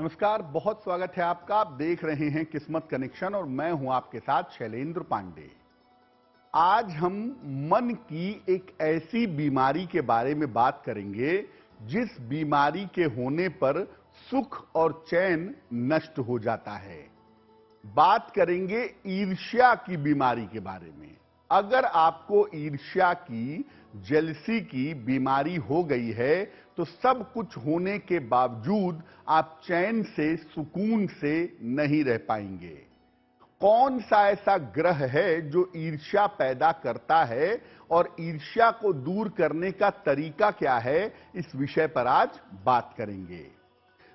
नमस्कार, बहुत स्वागत है आपका। आप देख रहे हैं किस्मत कनेक्शन और मैं हूं आपके साथ शैलेंद्र पांडे। आज हम मन की एक ऐसी बीमारी के बारे में बात करेंगे जिस बीमारी के होने पर सुख और चैन नष्ट हो जाता है। बात करेंगे ईर्ष्या की बीमारी के बारे में। अगर आपको ईर्ष्या की, जेलसी की बीमारी हो गई है तो सब कुछ होने के बावजूद आप चैन से, सुकून से नहीं रह पाएंगे। कौन सा ऐसा ग्रह है जो ईर्ष्या पैदा करता है और ईर्ष्या को दूर करने का तरीका क्या है, इस विषय पर आज बात करेंगे।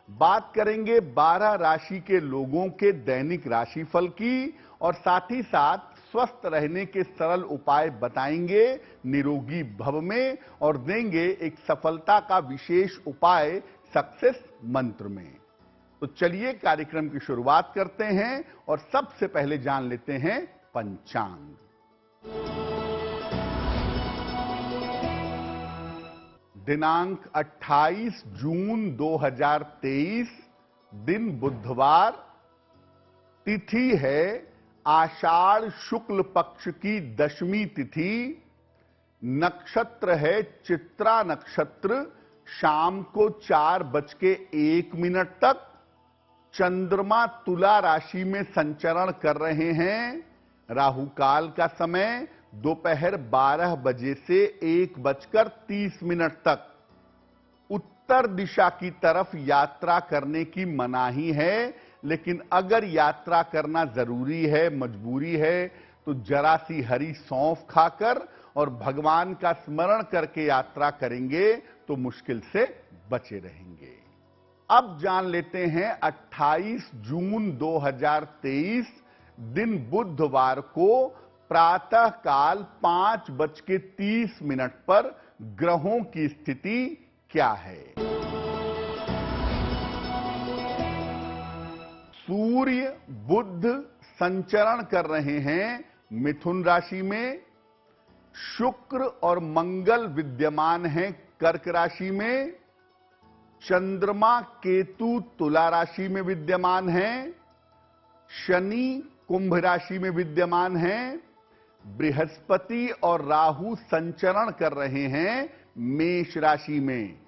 बात करेंगे 12 राशि के लोगों के दैनिक राशिफल की और साथ ही साथ स्वस्थ रहने के सरल उपाय बताएंगे निरोगी भव में और देंगे एक सफलता का विशेष उपाय सक्सेस मंत्र में। तो चलिए कार्यक्रम की शुरुआत करते हैं और सबसे पहले जान लेते हैं पंचांग। दिनांक 28 जून 2023, दिन बुधवार, तिथि है आषाढ़ शुक्ल पक्ष की दशमी तिथि, नक्षत्र है चित्रा नक्षत्र, शाम को 4:01 तक। चंद्रमा तुला राशि में संचरण कर रहे हैं। राहु काल का समय दोपहर 12 बजे से 1:30 तक। उत्तर दिशा की तरफ यात्रा करने की मनाही है, लेकिन अगर यात्रा करना जरूरी है, मजबूरी है, तो जरा सी हरी सौंफ खाकर और भगवान का स्मरण करके यात्रा करेंगे तो मुश्किल से बचे रहेंगे। अब जान लेते हैं 28 जून 2023, दिन बुधवार को प्रातः काल 5:30 पर ग्रहों की स्थिति क्या है। सूर्य बुध संचरण कर रहे हैं मिथुन राशि में, शुक्र और मंगल विद्यमान हैं कर्क राशि में, चंद्रमा केतु तुला राशि में विद्यमान हैं, शनि कुंभ राशि में विद्यमान हैं, बृहस्पति और राहु संचरण कर रहे हैं मेष राशि में।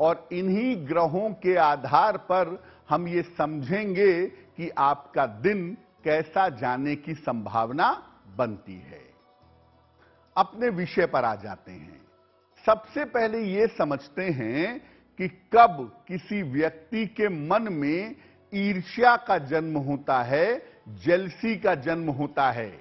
और इन्हीं ग्रहों के आधार पर हम ये समझेंगे कि आपका दिन कैसा जाने की संभावना बनती है। अपने विषय पर आ जाते हैं। सबसे पहले ये समझते हैं कि कब किसी व्यक्ति के मन में ईर्ष्या का जन्म होता है, जेलसी का जन्म होता है।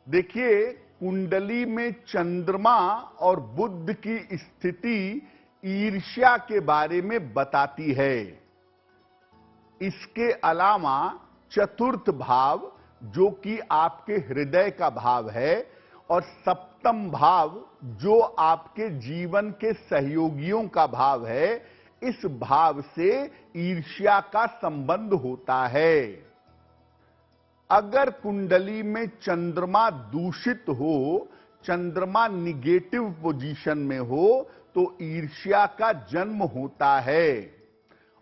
देखिए, कुंडली में चंद्रमा और बुध की स्थिति ईर्ष्या के बारे में बताती है। इसके अलावा चतुर्थ भाव, जो कि आपके हृदय का भाव है, और सप्तम भाव, जो आपके जीवन के सहयोगियों का भाव है, इस भाव से ईर्ष्या का संबंध होता है। अगर कुंडली में चंद्रमा दूषित हो, चंद्रमा निगेटिव पोजीशन में हो, तो ईर्ष्या का जन्म होता है।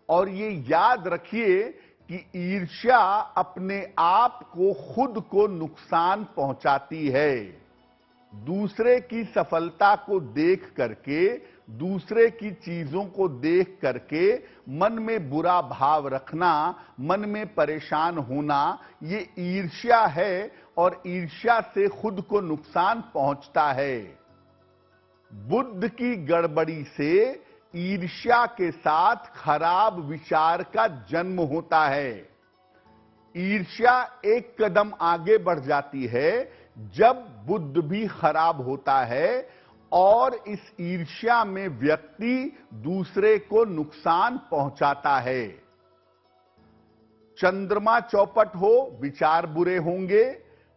और ये याद रखिए कि ईर्ष्या अपने आप को, खुद को नुकसान पहुंचाती है। दूसरे की सफलता को देख करके, दूसरे की चीजों को देख करके मन में बुरा भाव रखना, मन में परेशान होना, ये ईर्ष्या है और ईर्ष्या से खुद को नुकसान पहुंचता है। बुद्ध की गड़बड़ी से ईर्ष्या के साथ खराब विचार का जन्म होता है। ईर्ष्या एक कदम आगे बढ़ जाती है जब बुद्ध भी खराब होता है और इस ईर्ष्या में व्यक्ति दूसरे को नुकसान पहुंचाता है। चंद्रमा चौपट हो, विचार बुरे होंगे,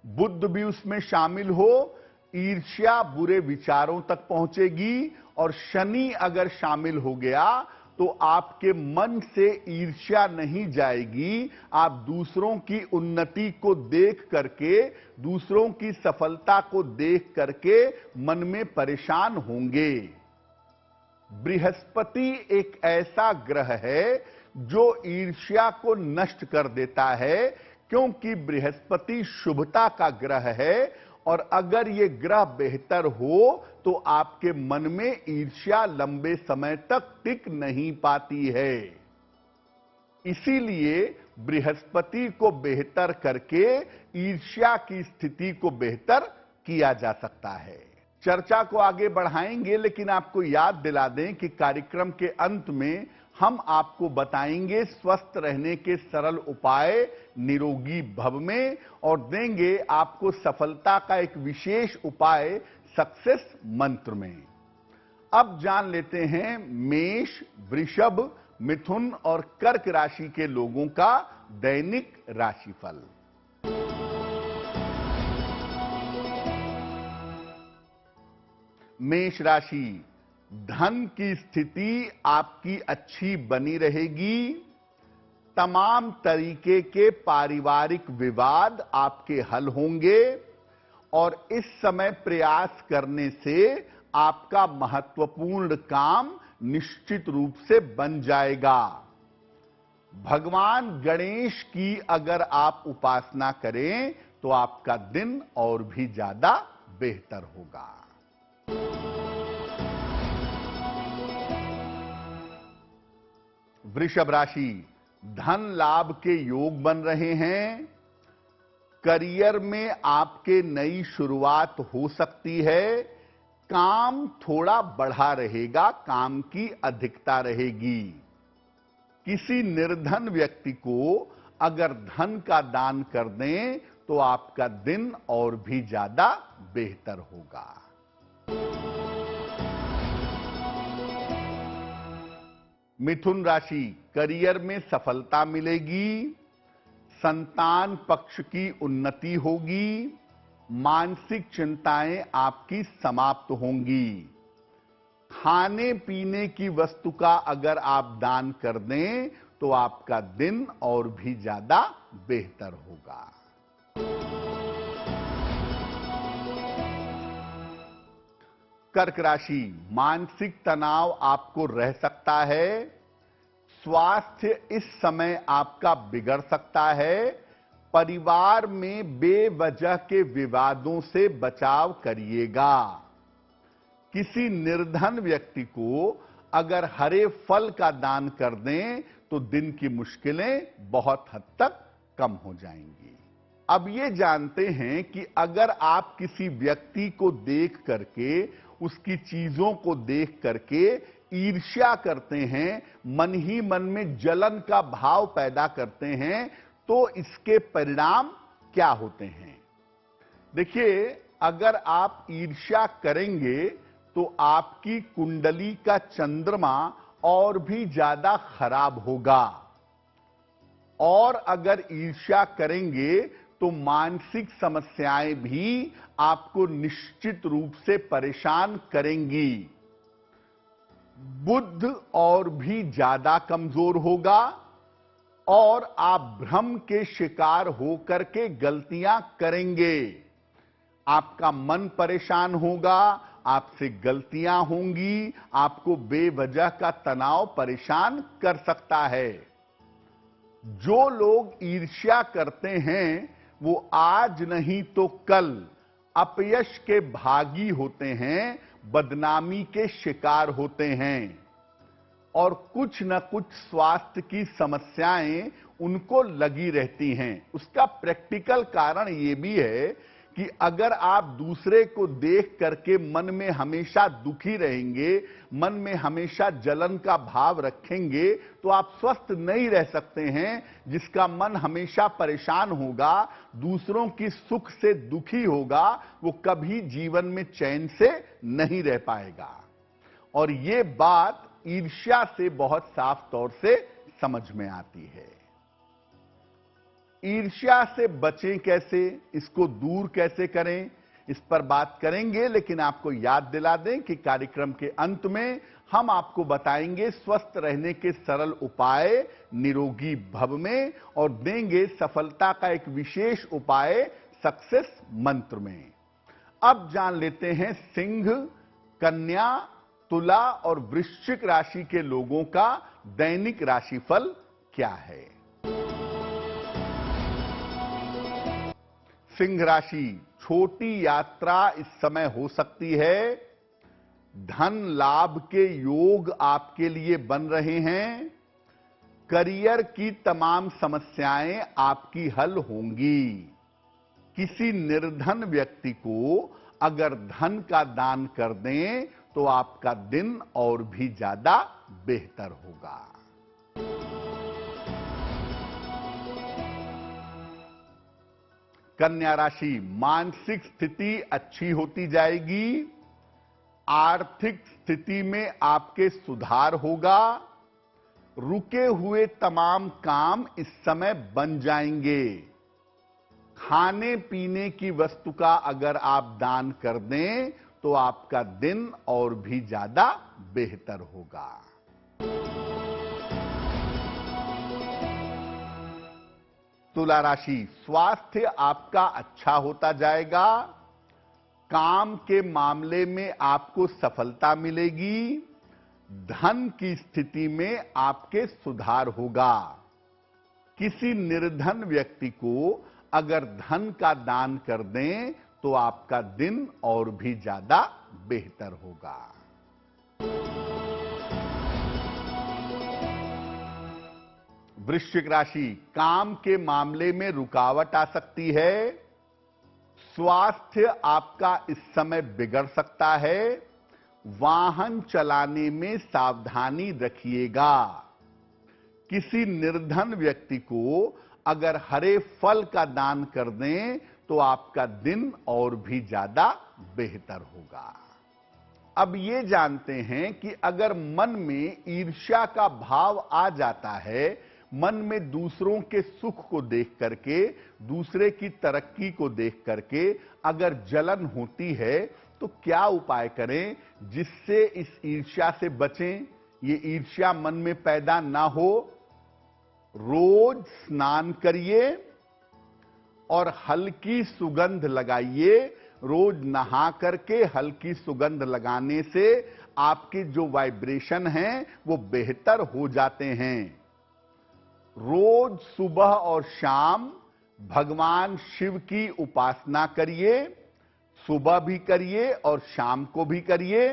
बुद्ध भी उसमें शामिल हो, ईर्ष्या बुरे विचारों तक पहुंचेगी। और शनि अगर शामिल हो गया तो आपके मन से ईर्ष्या नहीं जाएगी। आप दूसरों की उन्नति को देख करके, दूसरों की सफलता को देख करके मन में परेशान होंगे। बृहस्पति एक ऐसा ग्रह है जो ईर्ष्या को नष्ट कर देता है, क्योंकि बृहस्पति शुभता का ग्रह है और अगर ये ग्रह बेहतर हो तो आपके मन में ईर्ष्या लंबे समय तक टिक नहीं पाती है। इसीलिए बृहस्पति को बेहतर करके ईर्ष्या की स्थिति को बेहतर किया जा सकता है। चर्चा को आगे बढ़ाएंगे, लेकिन आपको याद दिला दें कि कार्यक्रम के अंत में हम आपको बताएंगे स्वस्थ रहने के सरल उपाय निरोगी भव में और देंगे आपको सफलता का एक विशेष उपाय सक्सेस मंत्र में। अब जान लेते हैं मेष, वृषभ, मिथुन और कर्क राशि के लोगों का दैनिक राशिफल। मेष राशि, धन की स्थिति आपकी अच्छी बनी रहेगी। तमाम तरीके के पारिवारिक विवाद आपके हल होंगे और इस समय प्रयास करने से आपका महत्वपूर्ण काम निश्चित रूप से बन जाएगा। भगवान गणेश की अगर आप उपासना करें तो आपका दिन और भी ज्यादा बेहतर होगा। वृषभ राशि, धन लाभ के योग बन रहे हैं। करियर में आपके नई शुरुआत हो सकती है। काम थोड़ा बढ़ा रहेगा, काम की अधिकता रहेगी। किसी निर्धन व्यक्ति को अगर धन का दान कर दें तो आपका दिन और भी ज्यादा बेहतर होगा। मिथुन राशि, करियर में सफलता मिलेगी। संतान पक्ष की उन्नति होगी। मानसिक चिंताएं आपकी समाप्त होंगी। खाने पीने की वस्तु का अगर आप दान कर दें तो आपका दिन और भी ज्यादा बेहतर होगा। कर्क राशि, मानसिक तनाव आपको रह सकता है। स्वास्थ्य इस समय आपका बिगड़ सकता है। परिवार में बेवजह के विवादों से बचाव करिएगा। किसी निर्धन व्यक्ति को अगर हरे फल का दान कर दें तो दिन की मुश्किलें बहुत हद तक कम हो जाएंगी। अब ये जानते हैं कि अगर आप किसी व्यक्ति को देख करके, उसकी चीजों को देख करके ईर्ष्या करते हैं, मन ही मन में जलन का भाव पैदा करते हैं, तो इसके परिणाम क्या होते हैं? देखिए, अगर आप ईर्ष्या करेंगे तो आपकी कुंडली का चंद्रमा और भी ज्यादा खराब होगा और अगर ईर्ष्या करेंगे तो मानसिक समस्याएं भी आपको निश्चित रूप से परेशान करेंगी। बुद्ध और भी ज्यादा कमजोर होगा और आप भ्रम के शिकार होकर के गलतियां करेंगे। आपका मन परेशान होगा, आपसे गलतियां होंगी, आपको बेवजह का तनाव परेशान कर सकता है। जो लोग ईर्ष्या करते हैं वो आज नहीं तो कल अपयश के भागी होते हैं, बदनामी के शिकार होते हैं और कुछ न कुछ स्वास्थ्य की समस्याएं उनको लगी रहती हैं। उसका प्रैक्टिकल कारण यह भी है कि अगर आप दूसरे को देख करके मन में हमेशा दुखी रहेंगे, मन में हमेशा जलन का भाव रखेंगे, तो आप स्वस्थ नहीं रह सकते हैं। जिसका मन हमेशा परेशान होगा, दूसरों की सुख से दुखी होगा, वो कभी जीवन में चैन से नहीं रह पाएगा। और ये बात ईर्ष्या से बहुत साफ तौर से समझ में आती है। ईर्ष्या से बचें कैसे, इसको दूर कैसे करें, इस पर बात करेंगे। लेकिन आपको याद दिला दें कि कार्यक्रम के अंत में हम आपको बताएंगे स्वस्थ रहने के सरल उपाय निरोगी भव में और देंगे सफलता का एक विशेष उपाय सक्सेस मंत्र में। अब जान लेते हैं सिंह, कन्या, तुला और वृश्चिक राशि के लोगों का दैनिक राशिफल क्या है? सिंह राशि, छोटी यात्रा इस समय हो सकती है। धन लाभ के योग आपके लिए बन रहे हैं। करियर की तमाम समस्याएं आपकी हल होंगी। किसी निर्धन व्यक्ति को अगर धन का दान कर दें तो आपका दिन और भी ज्यादा बेहतर होगा। कन्या राशि, मानसिक स्थिति अच्छी होती जाएगी। आर्थिक स्थिति में आपके सुधार होगा। रुके हुए तमाम काम इस समय बन जाएंगे। खाने पीने की वस्तु का अगर आप दान कर दें तो आपका दिन और भी ज्यादा बेहतर होगा। तुला राशि, स्वास्थ्य आपका अच्छा होता जाएगा। काम के मामले में आपको सफलता मिलेगी। धन की स्थिति में आपके सुधार होगा। किसी निर्धन व्यक्ति को अगर धन का दान कर दें तो आपका दिन और भी ज्यादा बेहतर होगा। वृश्चिक राशि, काम के मामले में रुकावट आ सकती है। स्वास्थ्य आपका इस समय बिगड़ सकता है। वाहन चलाने में सावधानी रखिएगा। किसी निर्धन व्यक्ति को अगर हरे फल का दान कर दें तो आपका दिन और भी ज्यादा बेहतर होगा। अब ये जानते हैं कि अगर मन में ईर्ष्या का भाव आ जाता है, मन में दूसरों के सुख को देख करके, दूसरे की तरक्की को देख करके अगर जलन होती है तो क्या उपाय करें जिससे इस ईर्ष्या से बचें, ये ईर्ष्या मन में पैदा ना हो? रोज स्नान करिए और हल्की सुगंध लगाइए। रोज नहा करके हल्की सुगंध लगाने से आपके जो वाइब्रेशन हैं वो बेहतर हो जाते हैं। रोज सुबह और शाम भगवान शिव की उपासना करिए। सुबह भी करिए और शाम को भी करिए।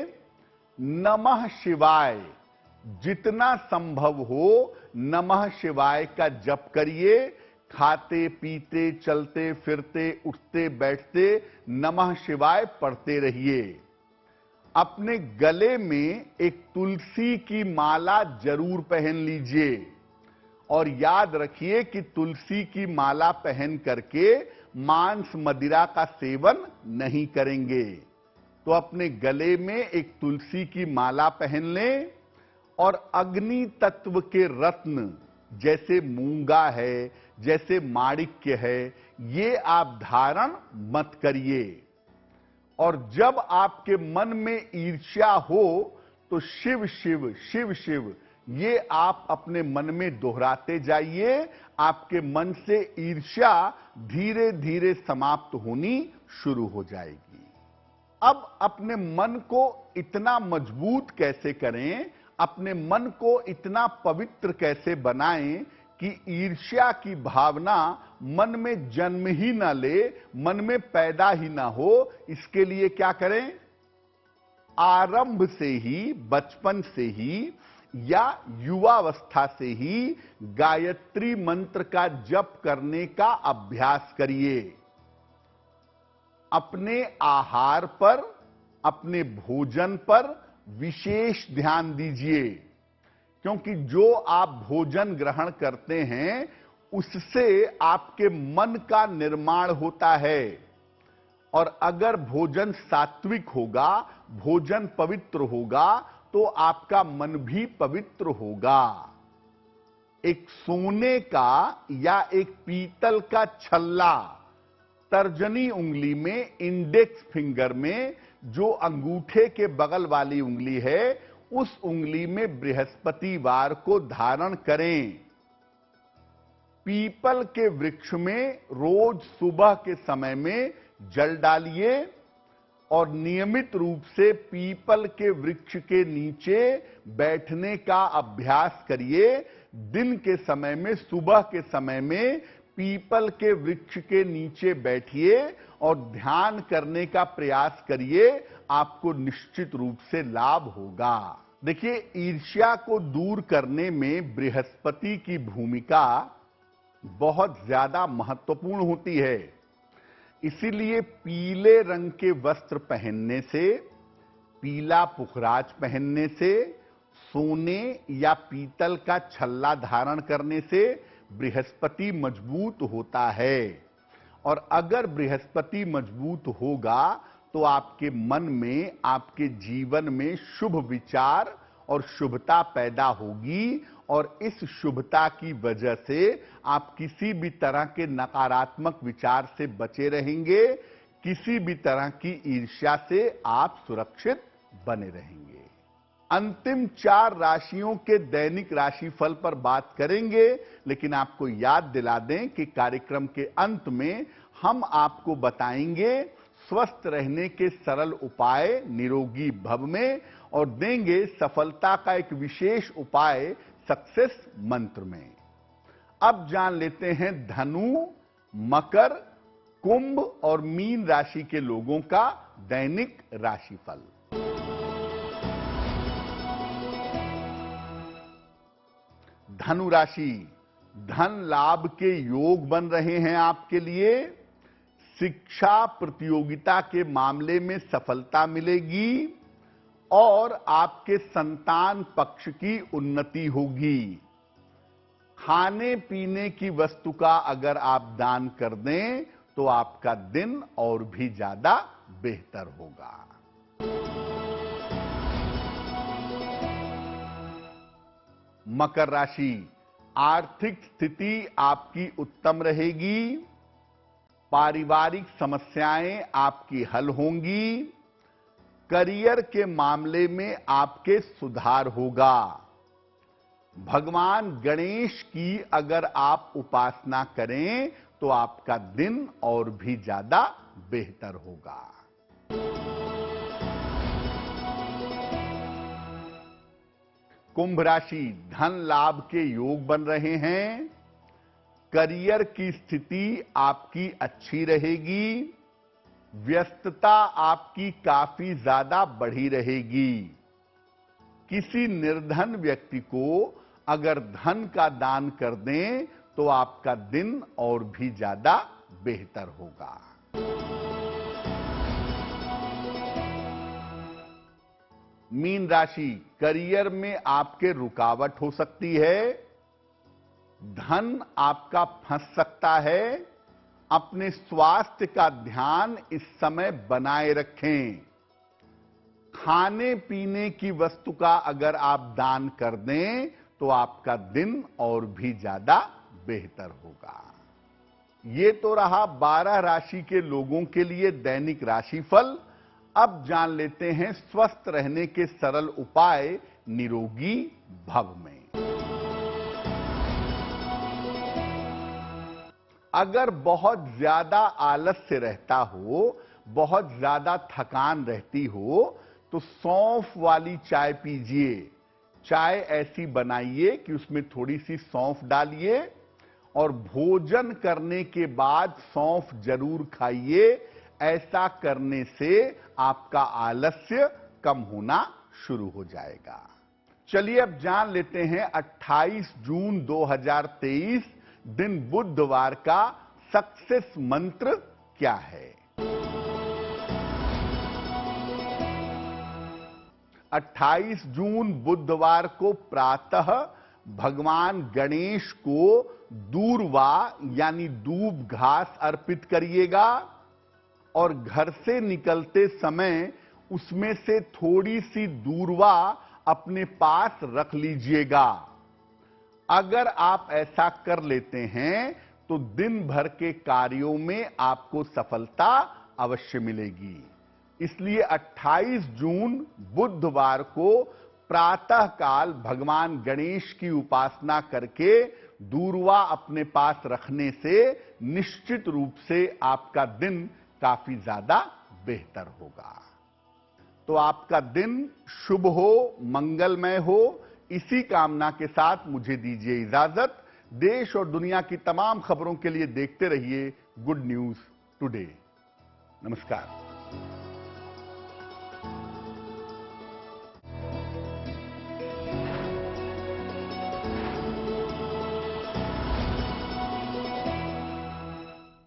नमः शिवाय, जितना संभव हो नमः शिवाय का जप करिए। खाते पीते चलते फिरते उठते बैठते नमः शिवाय पढ़ते रहिए। अपने गले में एक तुलसी की माला जरूर पहन लीजिए और याद रखिए कि तुलसी की माला पहन करके मांस मदिरा का सेवन नहीं करेंगे। तो अपने गले में एक तुलसी की माला पहन लें और अग्नि तत्व के रत्न जैसे मूंगा है, जैसे माणिक्य है, ये आप धारण मत करिए। और जब आपके मन में ईर्ष्या हो तो शिव शिव शिव शिव ये आप अपने मन में दोहराते जाइए। आपके मन से ईर्ष्या धीरे धीरे समाप्त होनी शुरू हो जाएगी। अब अपने मन को इतना मजबूत कैसे करें, अपने मन को इतना पवित्र कैसे बनाएं कि ईर्ष्या की भावना मन में जन्म ही ना ले, मन में पैदा ही ना हो। इसके लिए क्या करें? आरंभ से ही, बचपन से ही या युवावस्था से ही गायत्री मंत्र का जप करने का अभ्यास करिए। अपने आहार पर, अपने भोजन पर विशेष ध्यान दीजिए, क्योंकि जो आप भोजन ग्रहण करते हैं उससे आपके मन का निर्माण होता है। और अगर भोजन सात्विक होगा, भोजन पवित्र होगा तो आपका मन भी पवित्र होगा। एक सोने का या एक पीतल का छल्ला तर्जनी उंगली में, इंडेक्स फिंगर में, जो अंगूठे के बगल वाली उंगली है, उस उंगली में बृहस्पतिवार को धारण करें। पीपल के वृक्ष में रोज सुबह के समय में जल डालिए और नियमित रूप से पीपल के वृक्ष के नीचे बैठने का अभ्यास करिए। दिन के समय में, सुबह के समय में पीपल के वृक्ष के नीचे बैठिए और ध्यान करने का प्रयास करिए, आपको निश्चित रूप से लाभ होगा। देखिए, ईर्ष्या को दूर करने में बृहस्पति की भूमिका बहुत ज्यादा महत्वपूर्ण होती है। इसीलिए पीले रंग के वस्त्र पहनने से, पीला पुखराज पहनने से, सोने या पीतल का छल्ला धारण करने से बृहस्पति मजबूत होता है। और अगर बृहस्पति मजबूत होगा तो आपके मन में, आपके जीवन में शुभ विचार और शुभता पैदा होगी, और इस शुभता की वजह से आप किसी भी तरह के नकारात्मक विचार से बचे रहेंगे, किसी भी तरह की ईर्ष्या से आप सुरक्षित बने रहेंगे। अंतिम 4 राशियों के दैनिक राशिफल पर बात करेंगे, लेकिन आपको याद दिला दें कि कार्यक्रम के अंत में हम आपको बताएंगे स्वस्थ रहने के सरल उपाय निरोगी भव में, और देंगे सफलता का एक विशेष उपाय सक्सेस मंत्र में। अब जान लेते हैं धनु, मकर, कुंभ और मीन राशि के लोगों का दैनिक राशिफल। धनु राशि, धन लाभ के योग बन रहे हैं आपके लिए। शिक्षा प्रतियोगिता के मामले में सफलता मिलेगी और आपके संतान पक्ष की उन्नति होगी। खाने पीने की वस्तु का अगर आप दान कर दें तो आपका दिन और भी ज्यादा बेहतर होगा। मकर राशि, आर्थिक स्थिति आपकी उत्तम रहेगी। पारिवारिक समस्याएं आपकी हल होंगी। करियर के मामले में आपके सुधार होगा। भगवान गणेश की अगर आप उपासना करें तो आपका दिन और भी ज्यादा बेहतर होगा। कुंभ राशि, धन लाभ के योग बन रहे हैं। करियर की स्थिति आपकी अच्छी रहेगी। व्यस्तता आपकी काफी ज्यादा बढ़ी रहेगी। किसी निर्धन व्यक्ति को अगर धन का दान कर दें तो आपका दिन और भी ज्यादा बेहतर होगा। मीन राशि, करियर में आपके रुकावट हो सकती है। धन आपका फंस सकता है। अपने स्वास्थ्य का ध्यान इस समय बनाए रखें। खाने पीने की वस्तु का अगर आप दान कर दें तो आपका दिन और भी ज्यादा बेहतर होगा। ये तो रहा 12 राशि के लोगों के लिए दैनिक राशिफल। अब जान लेते हैं स्वस्थ रहने के सरल उपाय निरोगी भव में। अगर बहुत ज्यादा आलस्य रहता हो, बहुत ज्यादा थकान रहती हो, तो सौंफ वाली चाय पीजिए। चाय ऐसी बनाइए कि उसमें थोड़ी सी सौंफ डालिए और भोजन करने के बाद सौंफ जरूर खाइए। ऐसा करने से आपका आलस्य कम होना शुरू हो जाएगा। चलिए अब जान लेते हैं 28 जून 2023 दिन बुधवार का सक्सेस मंत्र क्या है। 28 जून बुधवार को प्रातः भगवान गणेश को दूर्वा यानी दूब घास अर्पित करिएगा और घर से निकलते समय उसमें से थोड़ी सी दूर्वा अपने पास रख लीजिएगा। अगर आप ऐसा कर लेते हैं तो दिन भर के कार्यों में आपको सफलता अवश्य मिलेगी। इसलिए 28 जून बुधवार को प्रातःकाल भगवान गणेश की उपासना करके दूर्वा अपने पास रखने से निश्चित रूप से आपका दिन काफी ज्यादा बेहतर होगा। तो आपका दिन शुभ हो, मंगलमय हो, इसी कामना के साथ मुझे दीजिए इजाजत। देश और दुनिया की तमाम खबरों के लिए देखते रहिए गुड न्यूज टुडे। नमस्कार।